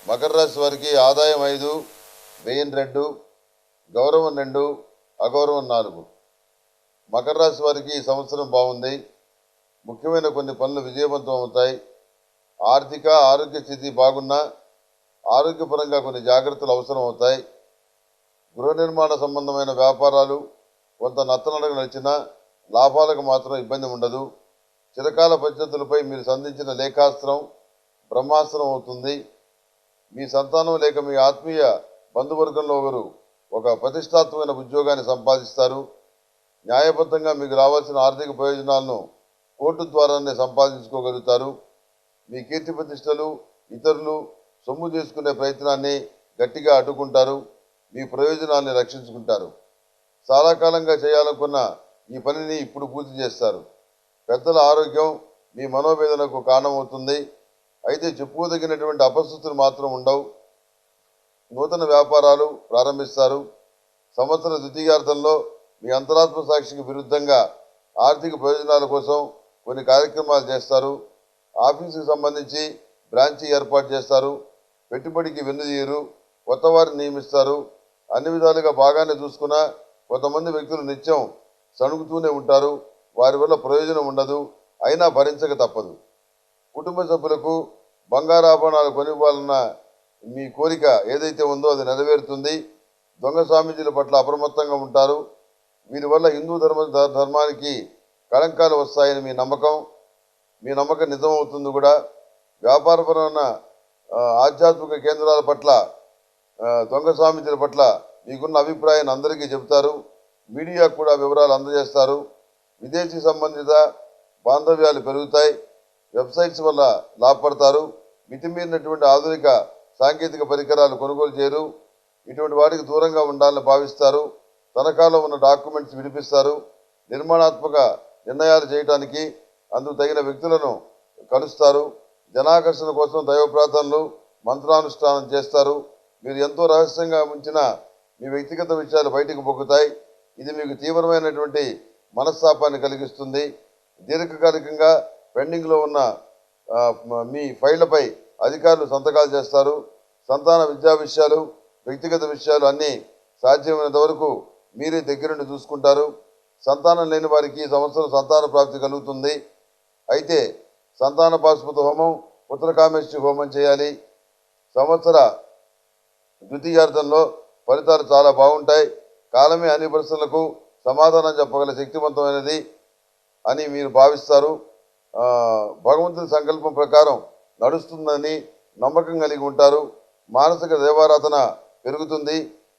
మకర రాశి వారికి ఆదాయం 5, వ్యయం 2, గౌరవం 2, అగౌరవం 4. మకర రాశి వారికి ఈ సంవత్సరం బాగుంది. ముఖ్యమైన కొన్ని పనులు విజయవంతం అవుతాయి. ఆర్థిక ఆరోగ్య స్థితి బాగున్నా ఆరోగ్యపరంగా కొన్ని జాగ్రత్తలు అవసరం అవుతాయి. గృహ నిర్మాణ సంబంధమైన వ్యాపారాలు కొంత నత్తనడక నడిచినా లాభాలకు మాత్రం ఇబ్బంది ఉండదు. చిరకాల పద్ధతులపై మీరు సంధించిన లేఖాస్త్రం బ్రహ్మాస్త్రం అవుతుంది. మీ సంతానం లేక మీ ఆత్మీయ బంధువర్గంలో ఒకరు ఒక ప్రతిష్టాత్మకమైన ఉద్యోగాన్ని సంపాదిస్తారు. న్యాయబద్ధంగా మీకు రావాల్సిన ఆర్థిక ప్రయోజనాలను కోర్టు ద్వారానే సంపాదించుకోగలుగుతారు. మీ కీర్తి ప్రతిష్టలు ఇతరులు సొమ్ము చేసుకునే ప్రయత్నాన్ని గట్టిగా అడ్డుకుంటారు. మీ ప్రయోజనాన్ని రక్షించుకుంటారు. చాలా కాలంగా చేయాలనుకున్న ఈ పనిని ఇప్పుడు పూర్తి చేస్తారు. పెద్దల ఆరోగ్యం మీ మనోవేదనకు కారణమవుతుంది. అయితే చెప్పుకోదగినటువంటి అపశృతులు మాత్రం ఉండవు. నూతన వ్యాపారాలు ప్రారంభిస్తారు. సంవత్సర ద్వితీయార్థంలో మీ అంతరాత్మ సాక్షికి విరుద్ధంగా ఆర్థిక ప్రయోజనాల కోసం కొన్ని కార్యక్రమాలు చేస్తారు. ఆఫీసుకు సంబంధించి బ్రాంచి ఏర్పాటు చేస్తారు. పెట్టుబడికి వెన్నుదీయరు. కొత్త వారిని నియమిస్తారు. అన్ని విధాలుగా బాగానే చూసుకున్నా కొంతమంది వ్యక్తులు నిత్యం సణుగుతూనే ఉంటారు. వారి వల్ల ప్రయోజనం ఉండదు. అయినా భరించక తప్పదు. కుటుంబ సభ్యులకు బంగారాభరణాలు కొనివ్వాలన్న మీ కోరిక ఏదైతే ఉందో అది నెరవేరుతుంది. దొంగ స్వామీజీల పట్ల అప్రమత్తంగా ఉంటారు. వీరి వల్ల హిందూ ధర్మానికి కళంకాలు వస్తాయని మీ నమ్మకం నిజమవుతుంది కూడా. వ్యాపారపరమైన ఆధ్యాత్మిక కేంద్రాల పట్ల దొంగ స్వామీజీల పట్ల మీకున్న అభిప్రాయాన్ని అందరికీ చెబుతారు. మీడియాకు కూడా వివరాలు అందజేస్తారు. విదేశీ సంబంధిత బాంధవ్యాలు పెరుగుతాయి. వెబ్సైట్స్ వల్ల లాభపడతారు. మితిమీరినటువంటి ఆధునిక సాంకేతిక పరికరాలు కొనుగోలు చేయరు. ఇటువంటి వాటికి దూరంగా ఉండాలని భావిస్తారు. తనఖాలో ఉన్న డాక్యుమెంట్స్ విడిపిస్తారు. నిర్మాణాత్మక నిర్ణయాలు చేయడానికి అందుకు తగిన వ్యక్తులను కలుస్తారు. జనాకర్షణ కోసం దైవ ప్రార్థనలు మంత్రానుష్ఠానం చేస్తారు. మీరు ఎంతో రహస్యంగా ఉంచిన మీ వ్యక్తిగత విషయాలు బయటకు పొక్కుతాయి. ఇది మీకు తీవ్రమైనటువంటి మనస్తాపాన్ని కలిగిస్తుంది. దీర్ఘకాలికంగా పెండింగ్లో ఉన్న మీ ఫైళ్లపై అధికారులు సంతకాలు చేస్తారు. సంతాన విద్యా విషయాలు వ్యక్తిగత విషయాలు అన్నీ సాధ్యమైనంత వరకు మీరే దగ్గరుండి చూసుకుంటారు. సంతానం లేని వారికి ఈ సంవత్సరం సంతాన ప్రాప్తి కలుగుతుంది. అయితే సంతాన పాశుపత హోమం పుత్రకామేష్టి హోమం చేయాలి. సంవత్సర ద్వితీయార్థంలో ఫలితాలు చాలా బాగుంటాయి. కాలమే అన్ని ప్రశ్నలకు సమాధానం చెప్పగల శక్తివంతమైనది అని మీరు భావిస్తారు. భగవంతుని సంకల్పం ప్రకారం నడుస్తుందని నమ్మకం కలిగి ఉంటారు. మానసిక దేవారాధన పెరుగుతుంది.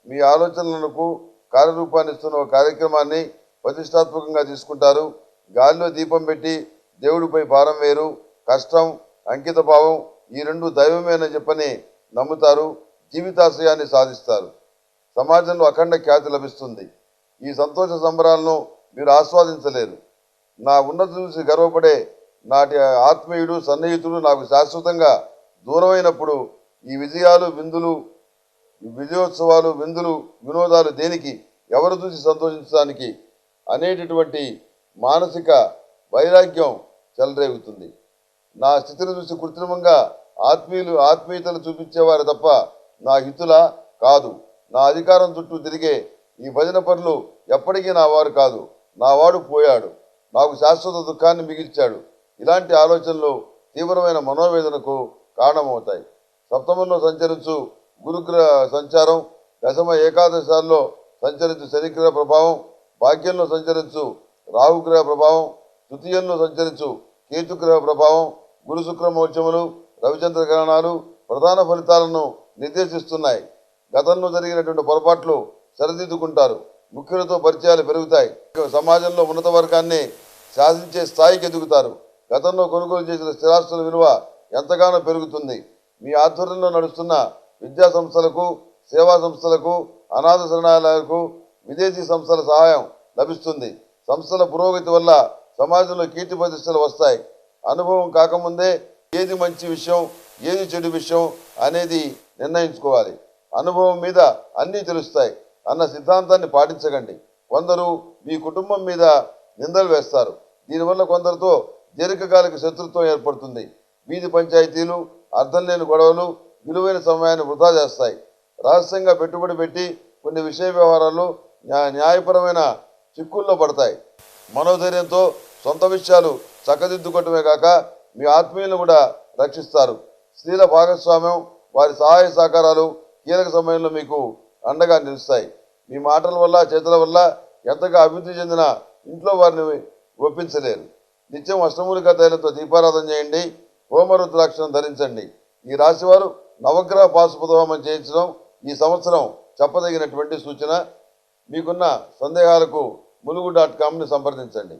మీ ఆలోచనలకు కార్యరూపాన్ని ఇస్తున్న కార్యక్రమాన్ని ప్రతిష్టాత్మకంగా తీసుకుంటారు. గాలిలో దీపం పెట్టి దేవుడిపై భారం వేరు. కష్టం అంకిత భావం ఈ రెండు దైవమేనని చెప్పని నమ్ముతారు. జీవితాశయాన్ని సాధిస్తారు. సమాజంలో అఖండ ఖ్యాతి లభిస్తుంది. ఈ సంతోష సంబరాలను మీరు ఆస్వాదించలేరు. నా ఉన్నతి చూసి గర్వపడే నాటి ఆత్మీయుడు సన్నిహితుడు నాకు శాశ్వతంగా దూరమైనప్పుడు ఈ విజయోత్సవాలు విందులు వినోదాలు దేనికి, ఎవరు చూసి సంతోషించడానికి అనేటటువంటి మానసిక వైరాగ్యం చెలరేగుతుంది. నా స్థితిని చూసి కృత్రిమంగా ఆత్మీయతలు చూపించేవారు తప్ప నా హితుల కాదు. నా అధికారం చుట్టూ తిరిగే ఈ భజన పనులు ఎప్పటికీ నా వారు కాదు. నా వాడు పోయాడు, నాకు శాశ్వత దుఃఖాన్ని మిగిల్చాడు. ఇలాంటి ఆలోచనలు తీవ్రమైన మనోవేదనకు కారణమవుతాయి. సప్తమంలో సంచరించు గురుగ్రహ సంచారం, దశమ ఏకాదశాల్లో సంచరించు శనిగ్రహ ప్రభావం, భాగ్యంలో సంచరించు రాహుగ్రహ ప్రభావం, తృతీయంలో సంచరించు కేతుగ్రహ ప్రభావం, గురు శుక్ర మోక్షములు రవిచంద్ర గ్రహణాలు ప్రధాన ఫలితాలను నిర్దేశిస్తున్నాయి. గతంలో జరిగినటువంటి పొరపాట్లు సరిదిద్దుకుంటారు. ముఖ్యులతో పరిచయాలు పెరుగుతాయి. సమాజంలో ఉన్నత వర్గాన్ని శాసించే స్థాయికి ఎదుగుతారు. గతంలో కొనుగోలు చేసిన స్థిరాస్తుల విలువ ఎంతగానో పెరుగుతుంది. మీ ఆధ్వర్యంలో నడుస్తున్న విద్యా సంస్థలకు, సేవా సంస్థలకు, అనాథ శరణాలయాలకు విదేశీ సంస్థల సహాయం లభిస్తుంది. సంస్థల పురోగతి వల్ల సమాజంలో కీర్తి ప్రతిష్టలు వస్తాయి. అనుభవం కాకముందే ఏది మంచి విషయం ఏది చెడు విషయం అనేది నిర్ణయించుకోవాలి. అనుభవం మీద అన్నీ తెలుస్తాయి అన్న సిద్ధాంతాన్ని పాటించకండి. కొందరు మీ కుటుంబం మీద నిందలు వేస్తారు. దీనివల్ల కొందరితో దీర్ఘకాలిక శత్రుత్వం ఏర్పడుతుంది. వీధి పంచాయతీలు, అర్థం లేని గొడవలు విలువైన సమయాన్ని వృధా చేస్తాయి. రహస్యంగా పెట్టుబడి పెట్టి కొన్ని విషయ వ్యవహారాలు న్యాయపరమైన చిక్కుల్లో పడతాయి. మనోధైర్యంతో సొంత విషయాలు చక్కదిద్దుకోవటమే కాక మీ ఆత్మీయులను కూడా రక్షిస్తారు. స్త్రీల భాగస్వామ్యం, వారి సహాయ సహకారాలు కీలక సమయంలో మీకు అండగా నిలుస్తాయి. మీ మాటల వల్ల చేతుల వల్ల ఎంతగా అభివృద్ధి చెందిన ఇంట్లో వారిని ఒప్పించలేరు. నిత్యం అష్టమూలికా తైలంతో దీపారాధన చేయండి. హోమరుద్రాక్షను ధరించండి. ఈ రాశివారు నవగ్రహ పాశుపతహోమం చేయించడం ఈ సంవత్సరం చెప్పదగినటువంటి సూచన. మీకున్న సందేహాలకు ములుగు.comని సంప్రదించండి.